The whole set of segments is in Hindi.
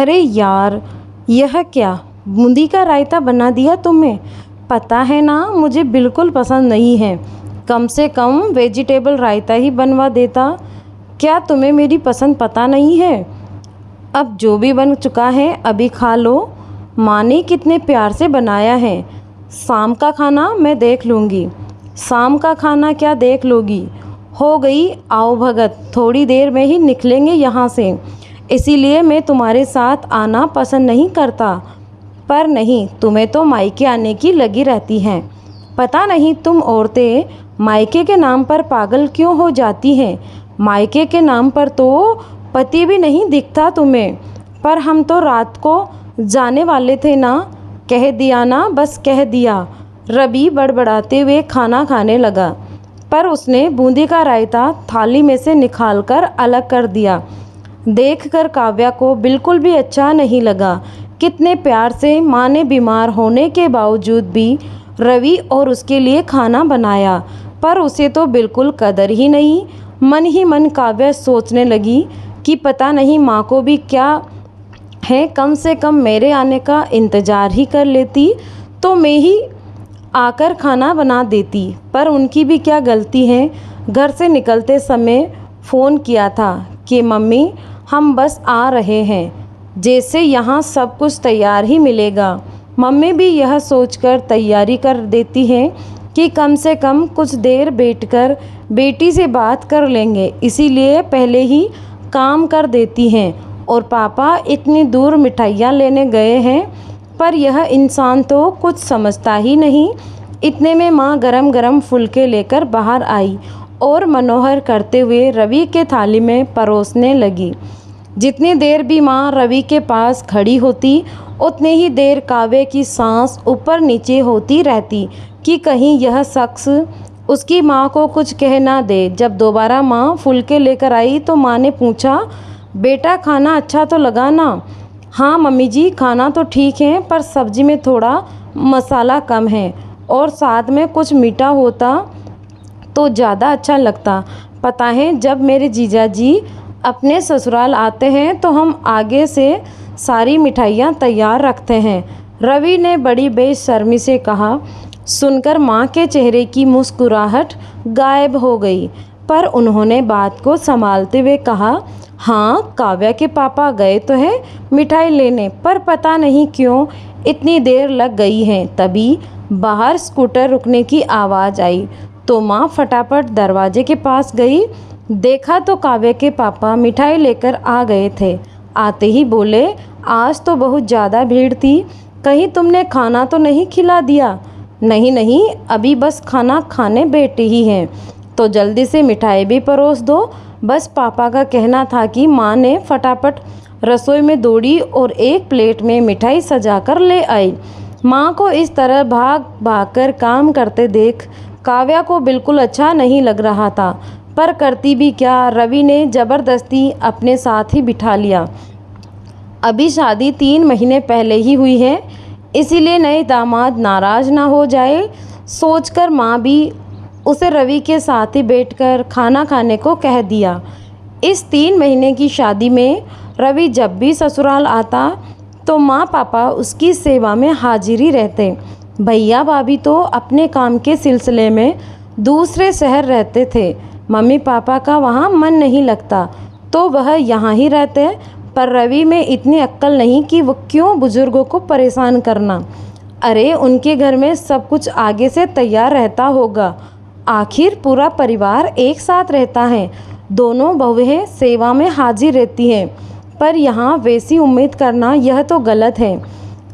अरे यार, यह क्या बूंदी का रायता बना दिया तुमने। पता है ना मुझे बिल्कुल पसंद नहीं है। कम से कम वेजिटेबल रायता ही बनवा देता। क्या तुम्हें मेरी पसंद पता नहीं है। अब जो भी बन चुका है अभी खा लो। माँ ने कितने प्यार से बनाया है। शाम का खाना मैं देख लूँगी। शाम का खाना क्या देख लोगी। हो गई आओ भगत, थोड़ी देर में ही निकलेंगे यहाँ से। इसीलिए मैं तुम्हारे साथ आना पसंद नहीं करता। पर नहीं, तुम्हें तो मायके आने की लगी रहती हैं। पता नहीं तुम औरतें मायके के नाम पर पागल क्यों हो जाती हैं। मायके के नाम पर तो पति भी नहीं दिखता तुम्हें। पर हम तो रात को जाने वाले थे ना। कह दिया ना, बस कह दिया। रवि बड़बड़ाते हुए खाना खाने लगा, पर उसने बूंदी का रायता थाली में से निकालकर अलग कर दिया। देखकर काव्या को बिल्कुल भी अच्छा नहीं लगा। कितने प्यार से माँ ने बीमार होने के बावजूद भी रवि और उसके लिए खाना बनाया, पर उसे तो बिल्कुल कदर ही नहीं। मन ही मन काव्या सोचने लगी कि पता नहीं माँ को भी क्या है, कम से कम मेरे आने का इंतज़ार ही कर लेती तो मैं ही आकर खाना बना देती। पर उनकी भी क्या गलती है। घर से निकलते समय फ़ोन किया था कि मम्मी हम बस आ रहे हैं, जैसे यहाँ सब कुछ तैयार ही मिलेगा। मम्मी भी यह सोचकर तैयारी कर देती हैं कि कम से कम कुछ देर बैठकर बेटी से बात कर लेंगे, इसीलिए पहले ही काम कर देती हैं। और पापा इतनी दूर मिठाइयाँ लेने गए हैं, पर यह इंसान तो कुछ समझता ही नहीं। इतने में माँ गरम गरम फुलके लेकर बाहर आई और मनोहर करते हुए रवि के थाली में परोसने लगी। जितनी देर भी माँ रवि के पास खड़ी होती, उतने ही देर काव्य की सांस ऊपर नीचे होती रहती कि कहीं यह शख्स उसकी माँ को कुछ कह ना दे। जब दोबारा माँ फुलके लेकर आई तो माँ ने पूछा, बेटा खाना अच्छा तो लगा ना। हाँ मम्मी जी, खाना तो ठीक है, पर सब्जी में थोड़ा मसाला कम है और साथ में कुछ मीठा होता तो ज़्यादा अच्छा लगता। पता है जब मेरे जीजा जी अपने ससुराल आते हैं तो हम आगे से सारी मिठाइयाँ तैयार रखते हैं। रवि ने बड़ी बेशर्मी से कहा। सुनकर माँ के चेहरे की मुस्कुराहट गायब हो गई, पर उन्होंने बात को संभालते हुए कहा, हाँ काव्या के पापा गए तो हैं मिठाई लेने, पर पता नहीं क्यों इतनी देर लग गई है। तभी बाहर स्कूटर रुकने की आवाज़ आई तो माँ फटाफट दरवाजे के पास गई। देखा तो काव्या के पापा मिठाई लेकर आ गए थे। आते ही बोले, आज तो बहुत ज़्यादा भीड़ थी, कहीं तुमने खाना तो नहीं खिला दिया। नहीं नहीं, अभी बस खाना खाने बैठे ही हैं, तो जल्दी से मिठाई भी परोस दो। बस पापा का कहना था कि माँ ने फटाफट रसोई में दौड़ी और एक प्लेट में मिठाई सजा कर ले आई। माँ को इस तरह भाग भाग कर काम करते देख काव्या को बिल्कुल अच्छा नहीं लग रहा था, पर करती भी क्या। रवि ने ज़बरदस्ती अपने साथ ही बिठा लिया। अभी शादी 3 महीने पहले ही हुई है, इसीलिए नए दामाद नाराज़ ना हो जाए सोचकर माँ भी उसे रवि के साथ ही बैठकर खाना खाने को कह दिया। इस 3 महीने की शादी में रवि जब भी ससुराल आता तो माँ पापा उसकी सेवा में हाजिरी रहते। भैया भाभी तो अपने काम के सिलसिले में दूसरे शहर रहते थे। मम्मी पापा का वहाँ मन नहीं लगता तो वह यहाँ ही रहते। पर रवि में इतनी अक्ल नहीं कि वो क्यों बुजुर्गों को परेशान करना। अरे उनके घर में सब कुछ आगे से तैयार रहता होगा, आखिर पूरा परिवार एक साथ रहता है। दोनों बहुएं सेवा में हाजिर रहती हैं, पर यहाँ वैसी उम्मीद करना यह तो गलत है।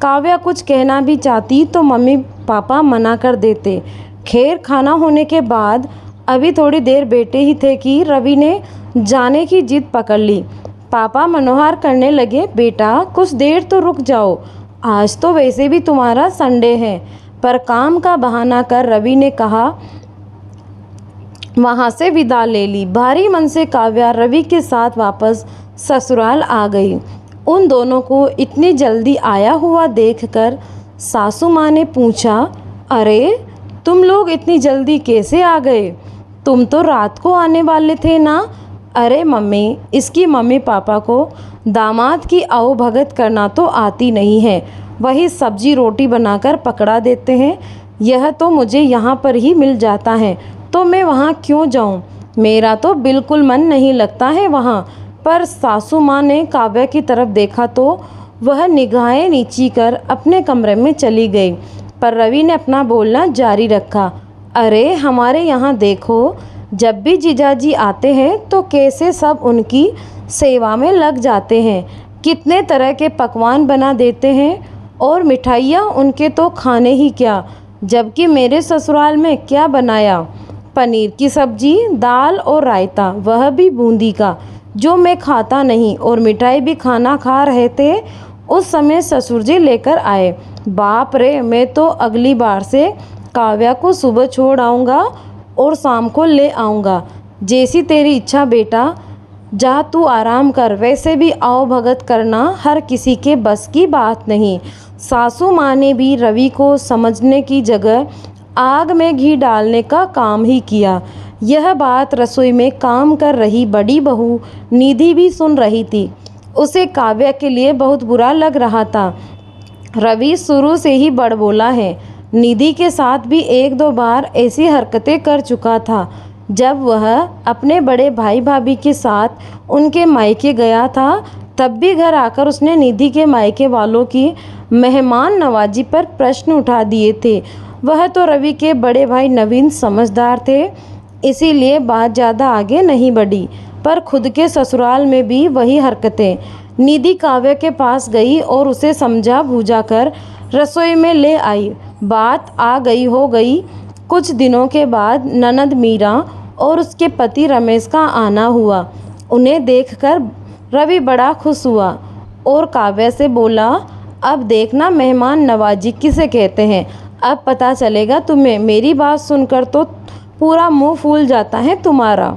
काव्या कुछ कहना भी चाहती तो मम्मी पापा मना कर देते। खैर खाना होने के बाद अभी थोड़ी देर बैठे ही थे कि रवि ने जाने की जिद पकड़ ली। पापा मनोहर करने लगे, बेटा कुछ देर तो रुक जाओ, आज तो वैसे भी तुम्हारा संडे है। पर काम का बहाना कर रवि ने कहा वहाँ से विदा ले ली। भारी मन से काव्या रवि के साथ वापस ससुराल आ गई। उन दोनों को इतनी जल्दी आया हुआ देखकर सासू माँ ने पूछा, अरे तुम लोग इतनी जल्दी कैसे आ गए, तुम तो रात को आने वाले थे ना। अरे मम्मी, इसकी मम्मी पापा को दामाद की आवभगत करना तो आती नहीं है, वही सब्जी रोटी बनाकर पकड़ा देते हैं। यह तो मुझे यहाँ पर ही मिल जाता है, तो मैं वहाँ क्यों जाऊँ? मेरा तो बिल्कुल मन नहीं लगता है वहाँ। पर सासू माँ ने काव्या की तरफ देखा तो वह निगाहें नीची कर अपने कमरे में चली गई। पर रवि ने अपना बोलना जारी रखा। अरे हमारे यहाँ देखो, जब भी जीजाजी आते हैं तो कैसे सब उनकी सेवा में लग जाते हैं। कितने तरह के पकवान बना देते हैं और मिठाइयाँ उनके तो खाने ही क्या। जबकि मेरे ससुराल में क्या बनाया, पनीर की सब्जी, दाल और रायता, वह भी बूंदी का, जो मैं खाता नहीं। और मिठाई भी खाना खा रहे थे उस समय ससुर जी लेकर आए। बाप रे, मैं तो अगली बार से काव्या को सुबह छोड़ आऊँगा और शाम को ले आऊँगा। जैसी तेरी इच्छा बेटा, जा तू आराम कर। वैसे भी आओ भगत करना हर किसी के बस की बात नहीं। सासू माँ ने भी रवि को समझने की जगह आग में घी डालने का काम ही किया। यह बात रसोई में काम कर रही बड़ी बहू निधि भी सुन रही थी। उसे काव्या के लिए बहुत बुरा लग रहा था। रवि शुरू से ही बड़बोला है। निधि के साथ भी एक दो बार ऐसी हरकतें कर चुका था। जब वह अपने बड़े भाई भाभी के साथ उनके मायके गया था, तब भी घर आकर उसने निधि के मायके वालों की मेहमान नवाजी पर प्रश्न उठा दिए थे। वह तो रवि के बड़े भाई नवीन समझदार थे, इसीलिए बात ज़्यादा आगे नहीं बढ़ी। पर खुद के ससुराल में भी वही हरकतें। निधि काव्या के पास गई और उसे समझा बूझा कर रसोई में ले आई। बात आ गई हो गई। कुछ दिनों के बाद ननद मीरा और उसके पति रमेश का आना हुआ। उन्हें देखकर रवि बड़ा खुश हुआ और काव्या से बोला, अब देखना मेहमान नवाजी किसे कहते हैं। अब पता चलेगा तुम्हें। मेरी बात सुनकर तो पूरा मुंह फूल जाता है तुम्हारा।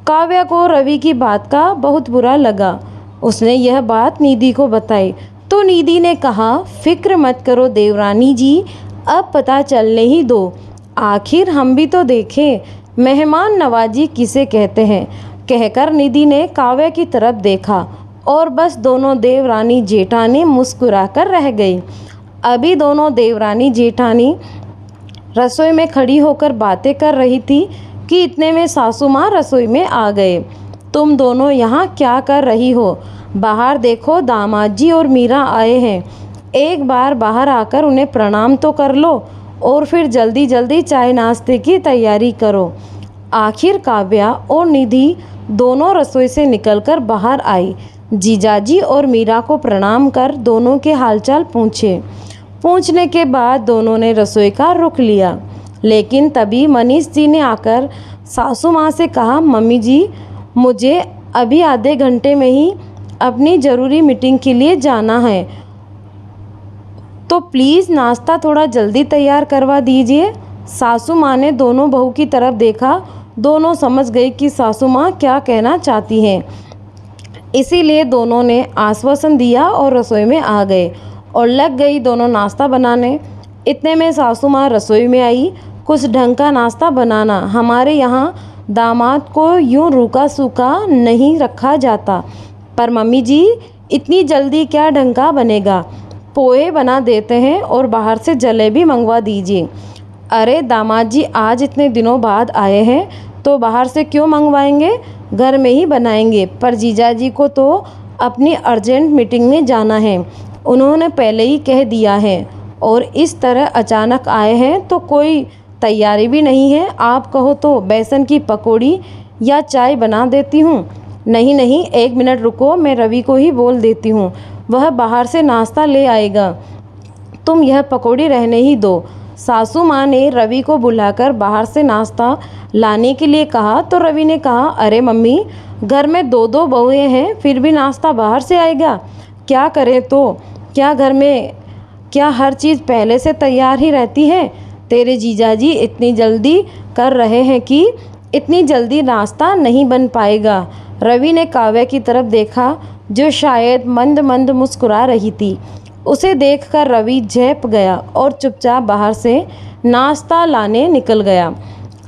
काव्या को रवि की बात का बहुत बुरा लगा। उसने यह बात निधि को बताई तो निधि ने कहा, फिक्र मत करो देवरानी जी, अब पता चलने ही दो। आखिर हम भी तो देखें मेहमान नवाजी किसे कहते हैं। कहकर निधि ने काव्या की तरफ देखा और बस दोनों देवरानी जेठानी मुस्कुराकर रह गई। अभी दोनों देवरानी जेठानी रसोई में खड़ी होकर बातें कर रही थी कि इतने में सासू माँ रसोई में आ गए। तुम दोनों यहाँ क्या कर रही हो? बाहर देखो, दामाद जी और मीरा आए हैं। एक बार बाहर आकर उन्हें प्रणाम तो कर लो और फिर जल्दी जल्दी चाय नाश्ते की तैयारी करो। आखिर काव्या और निधि दोनों रसोई से निकलकर बाहर आई। जीजाजी और मीरा को प्रणाम कर दोनों के हालचाल पूछने के बाद दोनों ने रसोई का रुख लिया। लेकिन तभी मनीष जी ने आकर सासू माँ से कहा, मम्मी जी, मुझे अभी आधे घंटे में ही अपनी ज़रूरी मीटिंग के लिए जाना है, तो प्लीज़ नाश्ता थोड़ा जल्दी तैयार करवा दीजिए। सासू माँ ने दोनों बहू की तरफ देखा। दोनों समझ गई कि सासू माँ क्या कहना चाहती हैं, इसीलिए दोनों ने आश्वासन दिया और रसोई में आ गए और लग गई दोनों नाश्ता बनाने। इतने में सासू माँ रसोई में आई। कुछ ढंग का नाश्ता बनाना। हमारे यहाँ दामाद को यूँ रूखा सूखा नहीं रखा जाता। पर मम्मी जी, इतनी जल्दी क्या ढंग का बनेगा? पोहे बना देते हैं और बाहर से जलेबी मंगवा दीजिए। अरे दामाद जी आज इतने दिनों बाद आए हैं तो बाहर से क्यों मंगवाएंगे, घर में ही बनाएंगे। पर जीजाजी को तो अपनी अर्जेंट मीटिंग में जाना है, उन्होंने पहले ही कह दिया है। और इस तरह अचानक आए हैं तो कोई तैयारी भी नहीं है। आप कहो तो बेसन की पकौड़ी या चाय बना देती हूँ। नहीं नहीं, एक मिनट रुको, मैं रवि को ही बोल देती हूँ, वह बाहर से नाश्ता ले आएगा, तुम यह पकौड़ी रहने ही दो। सासू माँ ने रवि को बुलाकर बाहर से नाश्ता लाने के लिए कहा तो रवि ने कहा, अरे मम्मी, घर में दो दो बहुएं हैं, फिर भी नाश्ता बाहर से आएगा? क्या करें तो? क्या घर में क्या हर चीज़ पहले से तैयार ही रहती है? तेरे जीजाजी इतनी जल्दी कर रहे हैं कि इतनी जल्दी नाश्ता नहीं बन पाएगा। रवि ने काव्या की तरफ देखा जो शायद मंद मंद मुस्कुरा रही थी। उसे देखकर रवि झेप गया और चुपचाप बाहर से नाश्ता लाने निकल गया।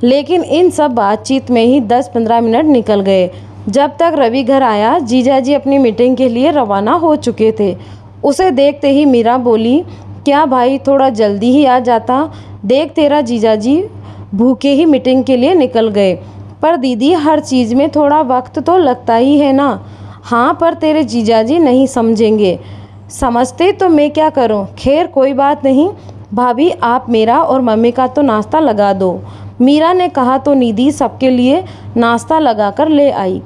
लेकिन इन सब बातचीत में ही 10-15 मिनट निकल गए। जब तक रवि घर आया जीजाजी अपनी मीटिंग के लिए रवाना हो चुके थे। उसे देखते ही मीरा बोली, क्या भाई थोड़ा जल्दी ही आ जाता, देख तेरा जीजाजी भूखे ही मीटिंग के लिए निकल गए। पर दीदी हर चीज़ में थोड़ा वक्त तो लगता ही है ना। हाँ पर तेरे जीजाजी नहीं समझेंगे। समझते तो मैं क्या करूं। खैर कोई बात नहीं, भाभी आप मेरा और मम्मी का तो नाश्ता लगा दो। मीरा ने कहा तो निधि सबके लिए नाश्ता लगाकर ले आई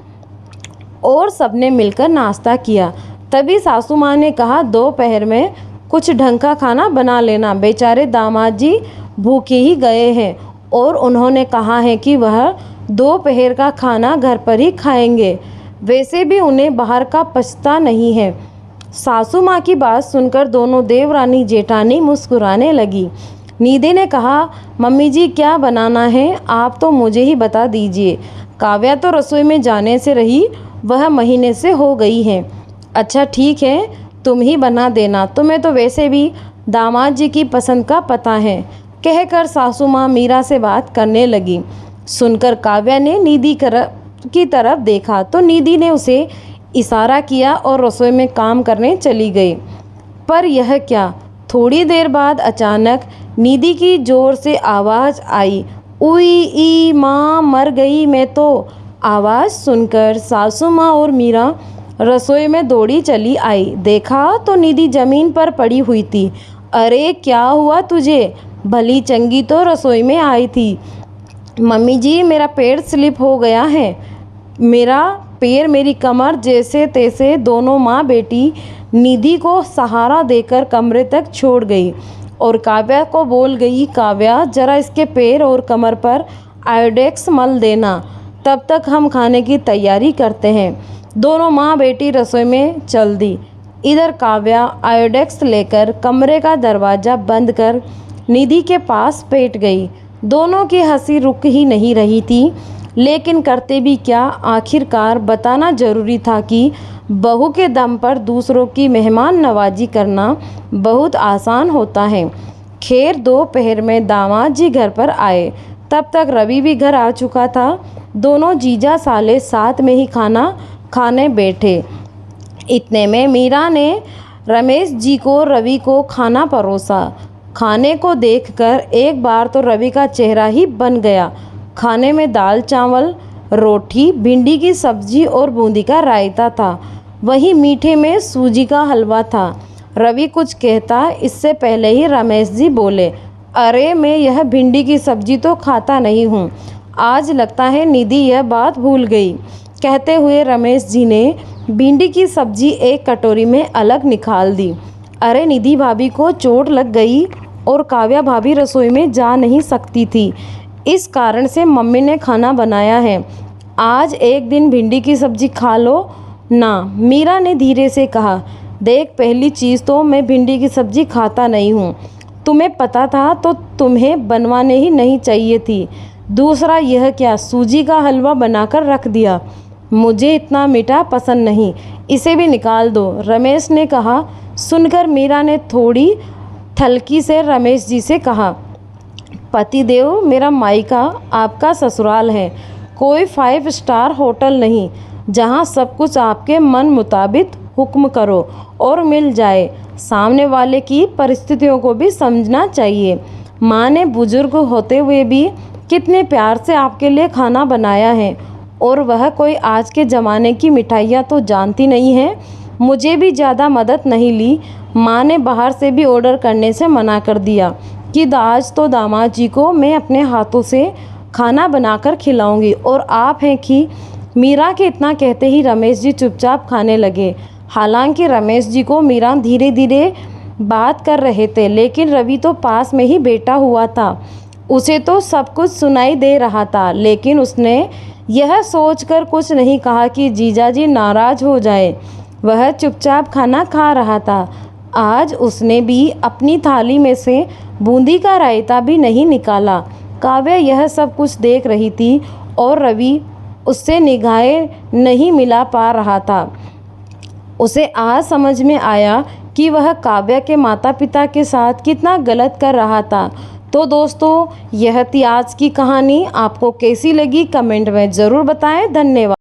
और सबने मिलकर नाश्ता किया। तभी सासू माँ ने कहा, दोपहर में कुछ ढंग का खाना बना लेना, बेचारे दामाद जी भूखे ही गए हैं और उन्होंने कहा है कि वह दोपहर का खाना घर पर ही खाएंगे। वैसे भी उन्हें बाहर का पछता नहीं है। सासू माँ की बात सुनकर दोनों देवरानी जेठानी मुस्कुराने लगी। निधि ने कहा, मम्मी जी क्या बनाना है आप तो मुझे ही बता दीजिए। काव्या तो रसोई में जाने से रही, वह महीने से हो गई है। अच्छा ठीक है, तुम ही बना देना, तुम्हें तो वैसे भी दामाद जी की पसंद का पता है, कहकर सासू माँ मीरा से बात करने लगी। सुनकर काव्या ने निधि की तरफ देखा तो निधि ने उसे इशारा किया और रसोई में काम करने चली गई। पर यह क्या, थोड़ी देर बाद अचानक निधि की जोर से आवाज़ आई, उई ई माँ मर गई मैं तो। आवाज़ सुनकर सासू माँ और मीरा रसोई में दौड़ी चली आई। देखा तो निधि ज़मीन पर पड़ी हुई थी। अरे क्या हुआ तुझे, भली चंगी तो रसोई में आई थी। मम्मी जी मेरा पैर स्लिप हो गया है। मेरा पैर मेरी कमर जैसे तैसे दोनों माँ बेटी निधि को सहारा देकर कमरे तक छोड़ गई और काव्या को बोल गई, काव्या जरा इसके पैर और कमर पर आयोडेक्स मल देना, तब तक हम खाने की तैयारी करते हैं। दोनों माँ बेटी रसोई में चल दी। इधर काव्या आयोडेक्स लेकर कमरे का दरवाज़ा बंद कर निधि के पास बैठ गई। दोनों की हंसी रुक ही नहीं रही थी, लेकिन करते भी क्या, आखिरकार बताना ज़रूरी था कि बहू के दम पर दूसरों की मेहमान नवाजी करना बहुत आसान होता है। खैर दोपहर में दामाद जी घर पर आए, तब तक रवि भी घर आ चुका था। दोनों जीजा साले साथ में ही खाना खाने बैठे। इतने में मीरा ने रमेश जी को रवि को खाना परोसा। खाने को देखकर एक बार तो रवि का चेहरा ही बन गया। खाने में दाल चावल, रोटी, भिंडी की सब्जी और बूंदी का रायता था। वहीं मीठे में सूजी का हलवा था। रवि कुछ कहता इससे पहले ही रमेश जी बोले, अरे मैं यह भिंडी की सब्जी तो खाता नहीं हूँ। आज लगता है निधि यह बात भूल गई। कहते हुए रमेश जी ने भिंडी की सब्जी एक कटोरी में अलग निकाल दी। अरे निधि भाभी को चोट लग गई और काव्या भाभी रसोई में जा नहीं सकती थी, इस कारण से मम्मी ने खाना बनाया है। आज एक दिन भिंडी की सब्जी खा लो ना। मीरा ने धीरे से कहा, देख पहली चीज़ तो मैं भिंडी की सब्जी खाता नहीं हूँ, तुम्हें पता था तो तुम्हें बनवाने ही नहीं चाहिए थी। दूसरा यह क्या, सूजी का हलवा बनाकर रख दिया, मुझे इतना मीठा पसंद नहीं, इसे भी निकाल दो, रमेश ने कहा। सुनकर मीरा ने थोड़ी थलकी से रमेश जी से कहा, पतिदेव मेरा मायका आपका ससुराल है, कोई 5 स्टार होटल नहीं जहां सब कुछ आपके मन मुताबिक हुक्म करो और मिल जाए। सामने वाले की परिस्थितियों को भी समझना चाहिए। माँ ने बुजुर्ग होते हुए भी कितने प्यार से आपके लिए खाना बनाया है और वह कोई आज के ज़माने की मिठाइयाँ तो जानती नहीं है। मुझे भी ज़्यादा मदद नहीं ली। माँ ने बाहर से भी ऑर्डर करने से मना कर दिया कि आज तो दामाद जी को मैं अपने हाथों से खाना बनाकर खिलाऊंगी। और आप हैं कि मीरा के इतना कहते ही रमेश जी चुपचाप खाने लगे। हालांकि रमेश जी को मीरा धीरे धीरे बात कर रहे थे, लेकिन रवि तो पास में ही बैठा हुआ था, उसे तो सब कुछ सुनाई दे रहा था। लेकिन उसने यह सोचकर कुछ नहीं कहा कि जीजाजी नाराज़ हो जाए। वह चुपचाप खाना खा रहा था। आज उसने भी अपनी थाली में से बूंदी का रायता भी नहीं निकाला। काव्या यह सब कुछ देख रही थी और रवि उससे निगाहें नहीं मिला पा रहा था। उसे आज समझ में आया कि वह काव्या के माता पिता के साथ कितना गलत कर रहा था। तो दोस्तों, यह थी आज की कहानी। आपको कैसी लगी कमेंट में ज़रूर बताएं। धन्यवाद।